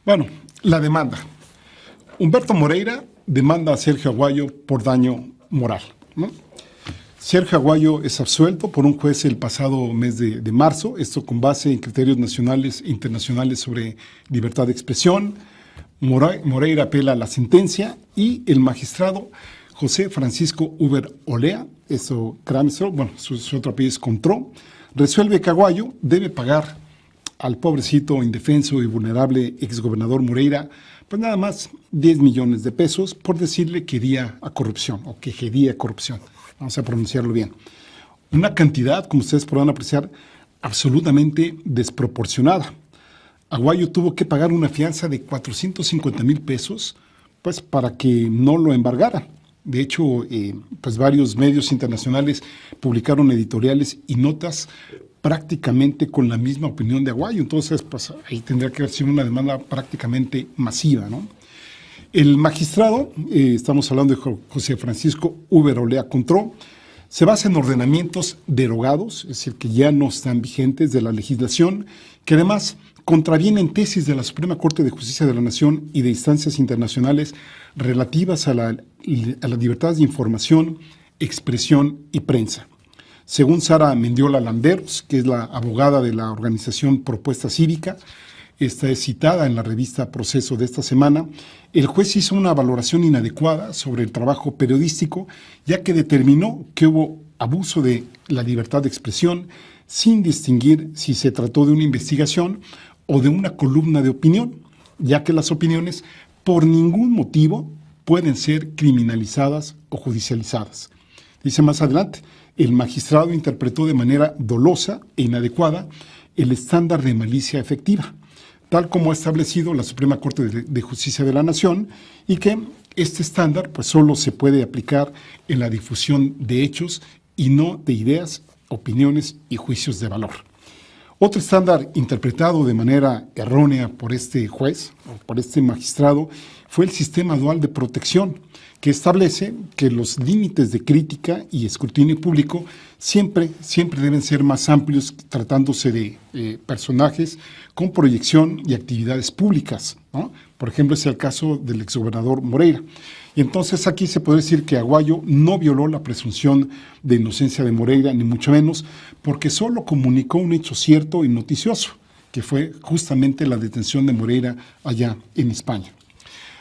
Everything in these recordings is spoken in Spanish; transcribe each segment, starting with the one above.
Bueno, la demanda. Humberto Moreira demanda a Sergio Aguayo por daño moral, ¿no? Sergio Aguayo es absuelto por un juez el pasado mes de marzo, esto con base en criterios nacionales e internacionales sobre libertad de expresión. Moreira apela a la sentencia y el magistrado José Francisco Uber Olea, eso Cramsel, bueno, su otro apellido es Contró, resuelve que Aguayo debe pagar al pobrecito, indefenso y vulnerable exgobernador Moreira, pues nada más 10 millones de pesos por decirle que quería a corrupción o que quería corrupción. Vamos a pronunciarlo bien. Una cantidad, como ustedes podrán apreciar, absolutamente desproporcionada. Aguayo tuvo que pagar una fianza de 450,000 pesos pues, para que no lo embargara. De hecho, pues varios medios internacionales publicaron editoriales y notas prácticamente con la misma opinión de Aguayo. Entonces, pues ahí tendría que haber sido una demanda prácticamente masiva, ¿no? El magistrado, estamos hablando de José Francisco Uber Olea Contró, se basa en ordenamientos derogados, es decir, que ya no están vigentes de la legislación, que además contravienen tesis de la Suprema Corte de Justicia de la Nación y de instancias internacionales relativas a la libertad de información, expresión y prensa. Según Sara Mendiola Landeros, que es la abogada de la organización Propuesta Cívica, esta es citada en la revista Proceso de esta semana, el juez hizo una valoración inadecuada sobre el trabajo periodístico, ya que determinó que hubo abuso de la libertad de expresión sin distinguir si se trató de una investigación o de una columna de opinión, ya que las opiniones por ningún motivo pueden ser criminalizadas o judicializadas. Dice más adelante, el magistrado interpretó de manera dolosa e inadecuada el estándar de malicia efectiva, tal como ha establecido la Suprema Corte de Justicia de la Nación, y que este estándar pues, solo se puede aplicar en la difusión de hechos y no de ideas, opiniones y juicios de valor. Otro estándar interpretado de manera errónea por este juez o por este magistrado fue el sistema dual de protección, que establece que los límites de crítica y escrutinio público siempre deben ser más amplios tratándose de personajes con proyección y actividades públicas, ¿no? Por ejemplo, es el caso del exgobernador Moreira. Y entonces aquí se puede decir que Aguayo no violó la presunción de inocencia de Moreira, ni mucho menos, porque solo comunicó un hecho cierto y noticioso, que fue justamente la detención de Moreira allá en España.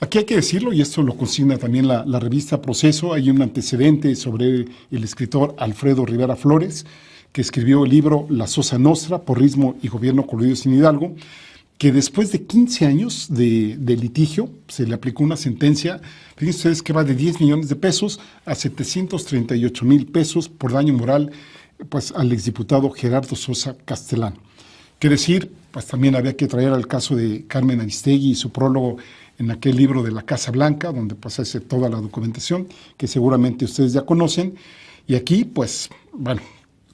Aquí hay que decirlo, y esto lo consigna también la revista Proceso, hay un antecedente sobre el escritor Alfredo Rivera Flores, que escribió el libro La Sosa Nostra, Porrismo y Gobierno Coludidos en Hidalgo, que después de 15 años de litigio se le aplicó una sentencia, fíjense ustedes que va de 10 millones de pesos a 738,000 pesos por daño moral pues, al exdiputado Gerardo Sosa Castellán. Quiere decir, pues también había que traer al caso de Carmen Aristegui y su prólogo en aquel libro de la Casa Blanca, donde pues hace toda la documentación, que seguramente ustedes ya conocen. Y aquí, pues, bueno,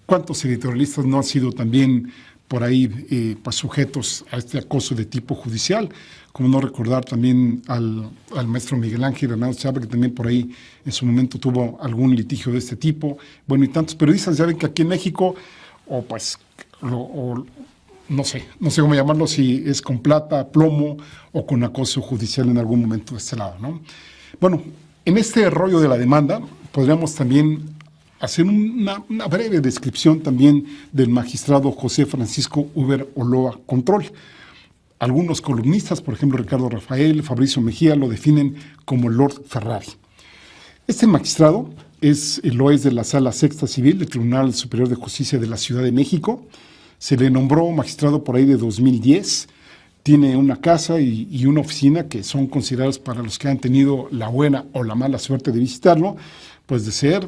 ¿cuántos editorialistas no han sido también por ahí pues, sujetos a este acoso de tipo judicial? Como no recordar también al maestro Miguel Ángel Hernández Chávez, que también por ahí en su momento tuvo algún litigio de este tipo. Bueno, y tantos periodistas, ya ven que aquí en México, no sé cómo llamarlo, si es con plata, plomo o con acoso judicial en algún momento de este lado, ¿no? Bueno, en este rollo de la demanda podríamos también hacer una breve descripción también del magistrado José Francisco Uber Olea Contró. Algunos columnistas, por ejemplo Ricardo Rafael, Fabricio Mejía, lo definen como Lord Ferrari. Este magistrado lo es de la Sala Sexta Civil del Tribunal Superior de Justicia de la Ciudad de México. Se le nombró magistrado por ahí de 2010, tiene una casa y una oficina que son considerados para los que han tenido la buena o la mala suerte de visitarlo, pues de ser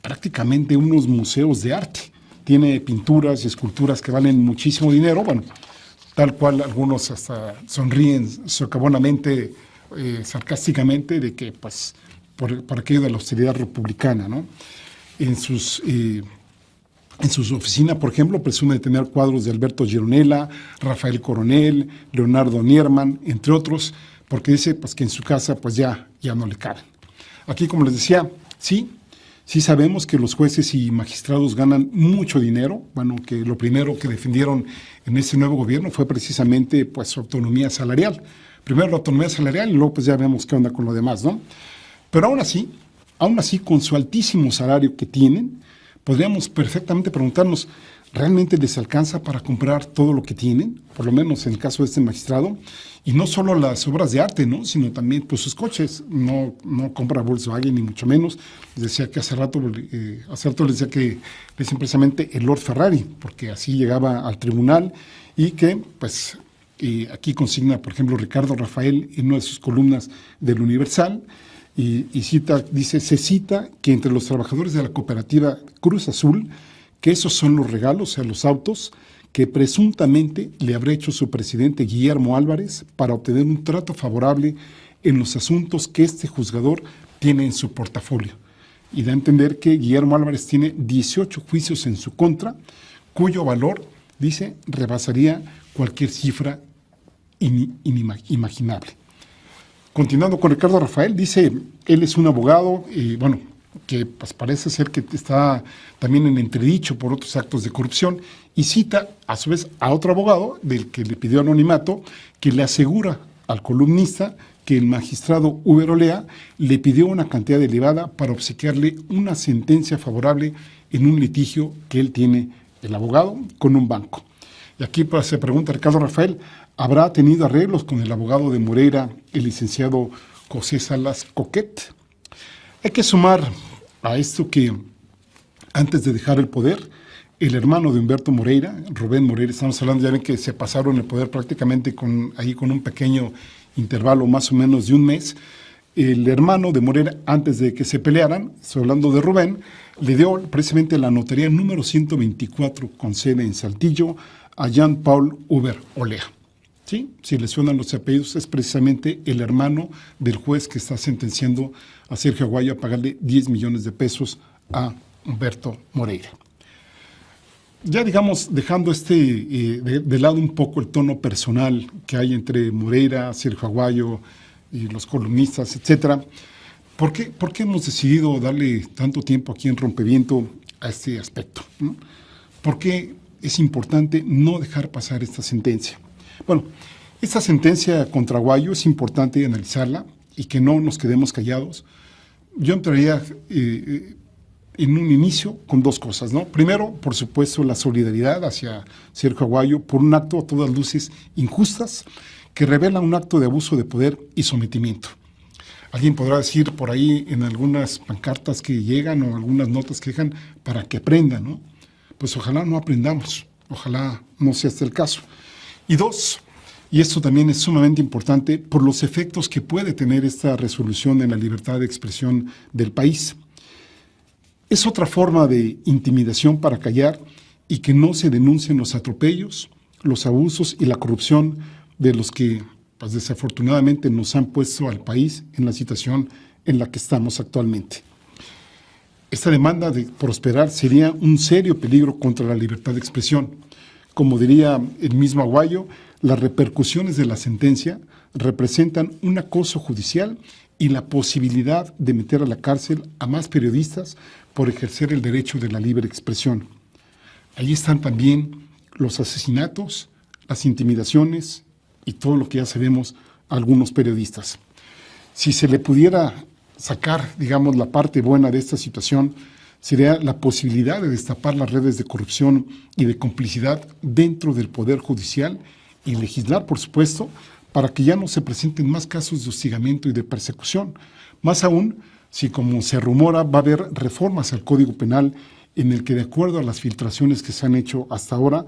prácticamente unos museos de arte. Tiene pinturas y esculturas que valen muchísimo dinero, bueno, tal cual algunos hasta sonríen socavonamente, sarcásticamente, de que pues por aquello de la austeridad republicana, ¿no? En su oficina, por ejemplo, presume de tener cuadros de Alberto Gironella, Rafael Coronel, Leonardo Nierman, entre otros, porque dice pues, que en su casa pues, ya no le caben. Aquí, como les decía, sí Sí sabemos que los jueces y magistrados ganan mucho dinero, bueno, que lo primero que defendieron en este nuevo gobierno fue precisamente pues su autonomía salarial. Primero la autonomía salarial y luego pues ya vemos qué onda con lo demás, ¿no? Pero aún así con su altísimo salario que tienen, podríamos perfectamente preguntarnos, ¿realmente les alcanza para comprar todo lo que tienen? Por lo menos en el caso de este magistrado. Y no solo las obras de arte, ¿no? Sino también pues, sus coches. No compra Volkswagen, ni mucho menos. Les decía que hace rato les decía que es precisamente el Lord Ferrari, porque así llegaba al tribunal y que, pues, aquí consigna, por ejemplo, Ricardo Rafael en una de sus columnas del Universal, y cita, dice, se cita que entre los trabajadores de la cooperativa Cruz Azul, que esos son los regalos, o sea, los autos, que presuntamente le habrá hecho su presidente Guillermo Álvarez para obtener un trato favorable en los asuntos que este juzgador tiene en su portafolio. Y da a entender que Guillermo Álvarez tiene 18 juicios en su contra, cuyo valor, dice, rebasaría cualquier cifra inimaginable. Continuando con Ricardo Rafael, dice, él es un abogado, bueno, que pues, parece ser que está también en entredicho por otros actos de corrupción, y cita a su vez a otro abogado, del que le pidió anonimato, que le asegura al columnista que el magistrado Uber Olea le pidió una cantidad elevada para obsequiarle una sentencia favorable en un litigio que él tiene, el abogado, con un banco. Y aquí pues, se pregunta Ricardo Rafael, ¿habrá tenido arreglos con el abogado de Moreira, el licenciado José Salas Coquet? Hay que sumar a esto que antes de dejar el poder, el hermano de Humberto Moreira, Rubén Moreira, estamos hablando, ya ven que se pasaron el poder prácticamente con un pequeño intervalo más o menos de un mes, el hermano de Moreira, antes de que se pelearan, estoy hablando de Rubén, le dio precisamente la notaría número 124 con sede en Saltillo a Jean-Paul Uber Olea. ¿Sí? Si le suenan los apellidos, es precisamente el hermano del juez que está sentenciando a Sergio Aguayo a pagarle 10 millones de pesos a Humberto Moreira. Ya digamos, dejando de lado un poco el tono personal que hay entre Moreira, Sergio Aguayo y los columnistas, etcétera, ¿por qué hemos decidido darle tanto tiempo aquí en Rompeviento a este aspecto? ¿No? ¿Por qué es importante no dejar pasar esta sentencia? Bueno, esta sentencia contra Aguayo es importante analizarla y que no nos quedemos callados. Yo entraría en un inicio con dos cosas, ¿no? Primero, por supuesto, la solidaridad hacia Sergio Aguayo por un acto a todas luces injustas que revela un acto de abuso de poder y sometimiento. Alguien podrá decir por ahí en algunas pancartas que llegan o algunas notas que dejan para que aprendan, ¿no? Pues ojalá no aprendamos, ojalá no sea este el caso. Y dos, y esto también es sumamente importante, por los efectos que puede tener esta resolución en la libertad de expresión del país. Es otra forma de intimidación para callar y que no se denuncien los atropellos, los abusos y la corrupción de los que, pues, desafortunadamente nos han puesto al país en la situación en la que estamos actualmente. Esta demanda de prosperar sería un serio peligro contra la libertad de expresión. Como diría el mismo Aguayo, las repercusiones de la sentencia representan un acoso judicial y la posibilidad de meter a la cárcel a más periodistas por ejercer el derecho de la libre expresión. Ahí están también los asesinatos, las intimidaciones y todo lo que ya sabemos a algunos periodistas. Si se le pudiera sacar, digamos, la parte buena de esta situación, sería la posibilidad de destapar las redes de corrupción y de complicidad dentro del Poder Judicial y legislar, por supuesto, para que ya no se presenten más casos de hostigamiento y de persecución. Más aún, si como se rumora va a haber reformas al Código Penal en el que, de acuerdo a las filtraciones que se han hecho hasta ahora,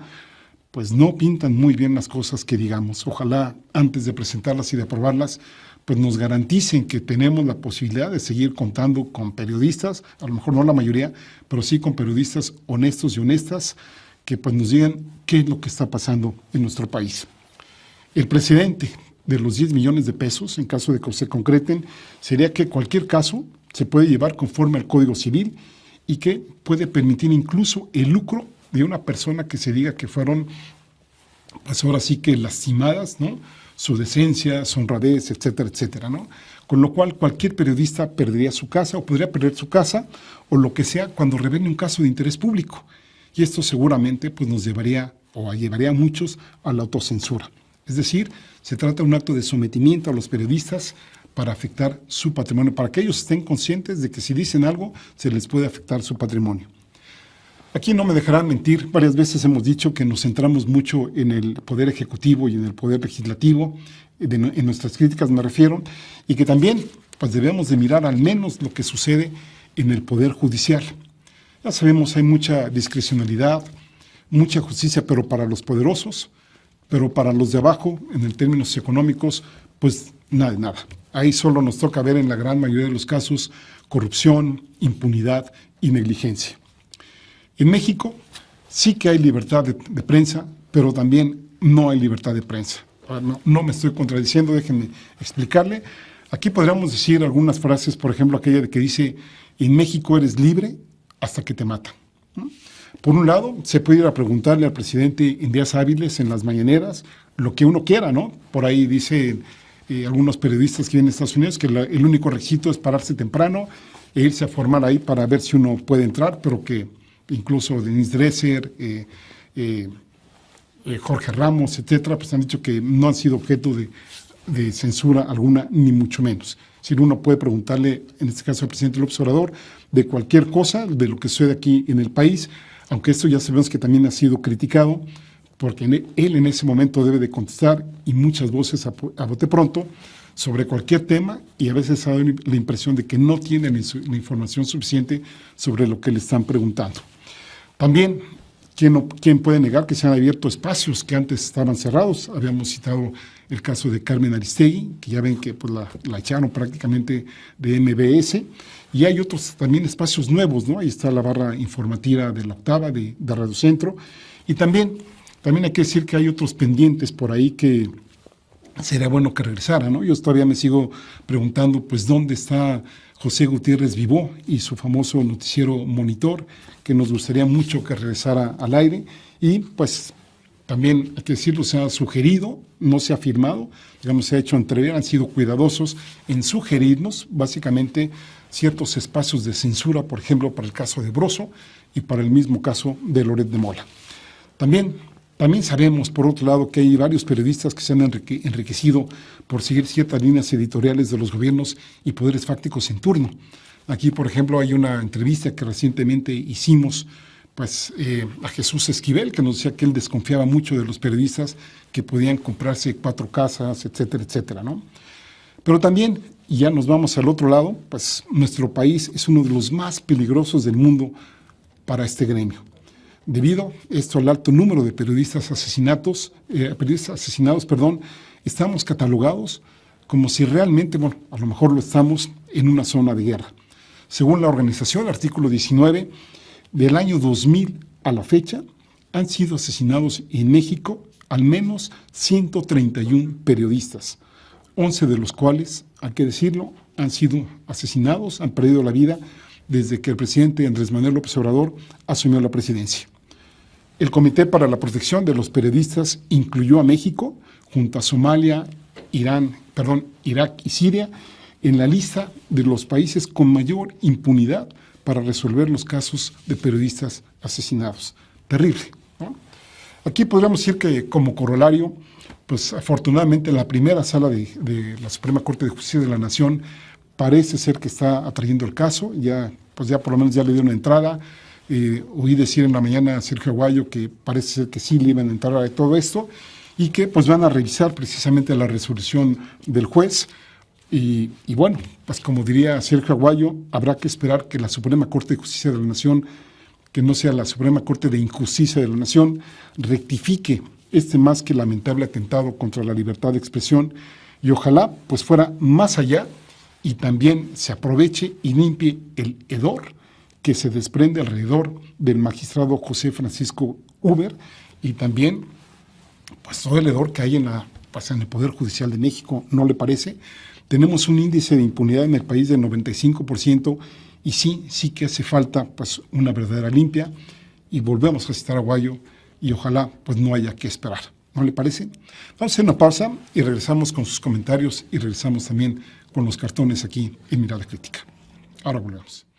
pues no pintan muy bien las cosas que digamos. Ojalá antes de presentarlas y de aprobarlas, pues nos garanticen que tenemos la posibilidad de seguir contando con periodistas, a lo mejor no la mayoría, pero sí con periodistas honestos y honestas, que pues nos digan qué es lo que está pasando en nuestro país. El precedente de los 10 millones de pesos, en caso de que se concreten, sería que cualquier caso se puede llevar conforme al Código Civil y que puede permitir incluso el lucro de una persona que se diga que fueron, pues ahora sí que lastimadas, ¿no? Su decencia, su honradez, etcétera, etcétera, ¿no? con lo cual cualquier periodista perdería su casa o podría perder su casa o lo que sea cuando revele un caso de interés público. Y esto seguramente pues, nos llevaría a muchos a la autocensura. Es decir, se trata de un acto de sometimiento a los periodistas para afectar su patrimonio, para que ellos estén conscientes de que si dicen algo se les puede afectar su patrimonio. Aquí no me dejarán mentir, varias veces hemos dicho que nos centramos mucho en el poder ejecutivo y en el poder legislativo, en nuestras críticas me refiero, y que también pues, debemos de mirar al menos lo que sucede en el poder judicial. Ya sabemos, hay mucha discrecionalidad, mucha justicia, pero para los poderosos, pero para los de abajo, en términos económicos, pues nada de nada. Ahí solo nos toca ver en la gran mayoría de los casos corrupción, impunidad y negligencia. En México sí que hay libertad de prensa, pero también no hay libertad de prensa. No me estoy contradiciendo, déjenme explicarle. Aquí podríamos decir algunas frases, por ejemplo, aquella de que dice, en México eres libre hasta que te matan. Por un lado, se puede ir a preguntarle al presidente en días hábiles, en las mañaneras, lo que uno quiera, ¿no? Por ahí dicen algunos periodistas que vienen de Estados Unidos que el único requisito es pararse temprano e irse a formar ahí para ver si uno puede entrar, pero que incluso Denise Dresser, Jorge Ramos, etcétera, pues han dicho que no han sido objeto de censura alguna, ni mucho menos. Si uno puede preguntarle, en este caso al presidente López Obrador, de cualquier cosa, de lo que sucede aquí en el país, aunque esto ya sabemos que también ha sido criticado, porque él en ese momento debe de contestar y muchas voces a bote pronto sobre cualquier tema y a veces ha dado la impresión de que no tienen la información suficiente sobre lo que le están preguntando. También, ¿quién puede negar que se han abierto espacios que antes estaban cerrados? Habíamos citado el caso de Carmen Aristegui, que ya ven que pues, la echaron prácticamente de MBS, y hay otros también espacios nuevos, ¿no? Ahí está la barra informativa de la Octava, de Radio Centro, y también hay que decir que hay otros pendientes por ahí que sería bueno que regresara, ¿no? Yo todavía me sigo preguntando, pues, ¿dónde está José Gutiérrez Vivó y su famoso noticiero Monitor, que nos gustaría mucho que regresara al aire? Y, pues, también hay que decirlo, se ha sugerido, no se ha firmado, digamos, se ha hecho entrever, han sido cuidadosos en sugerirnos, básicamente, ciertos espacios de censura, por ejemplo, para el caso de Broso y para el mismo caso de Loret de Mola. También sabemos, por otro lado, que hay varios periodistas que se han enriquecido por seguir ciertas líneas editoriales de los gobiernos y poderes fácticos en turno. Aquí, por ejemplo, hay una entrevista que recientemente hicimos pues, a Jesús Esquivel, que nos decía que él desconfiaba mucho de los periodistas que podían comprarse 4 casas, etcétera, etcétera, ¿no? Pero también, y ya nos vamos al otro lado, pues nuestro país es uno de los más peligrosos del mundo para este gremio. Debido esto al alto número de periodistas asesinados, estamos catalogados como si realmente, bueno, a lo mejor lo estamos en una zona de guerra. Según la organización, artículo 19, del año 2000 a la fecha, han sido asesinados en México al menos 131 periodistas, 11 de los cuales, hay que decirlo, han sido asesinados, han perdido la vida desde que el presidente Andrés Manuel López Obrador asumió la presidencia. El Comité para la Protección de los Periodistas incluyó a México, junto a Somalia, Irak y Siria, en la lista de los países con mayor impunidad para resolver los casos de periodistas asesinados. Terrible, ¿no? Aquí podríamos decir que como corolario, pues afortunadamente la primera sala de la Suprema Corte de Justicia de la Nación parece ser que está atrayendo el caso, ya por lo menos ya le dio una entrada. Oí decir en la mañana a Sergio Aguayo que parece ser que sí le iban a entrar a todo esto y que pues van a revisar precisamente la resolución del juez y bueno, pues como diría Sergio Aguayo, habrá que esperar que la Suprema Corte de Justicia de la Nación, que no sea la Suprema Corte de Injusticia de la Nación, rectifique este más que lamentable atentado contra la libertad de expresión y ojalá pues fuera más allá y también se aproveche y limpie el hedor que se desprende alrededor del magistrado José Francisco Uber y también pues todo el hedor que hay en el Poder Judicial de México, ¿no le parece? Tenemos un índice de impunidad en el país del 95% y sí que hace falta pues una verdadera limpia y volvemos a citar a Aguayo y ojalá pues no haya que esperar, ¿no le parece? Vamos a hacer una pausa y regresamos con sus comentarios y regresamos también con los cartones aquí en Mirada Crítica. Ahora volvemos.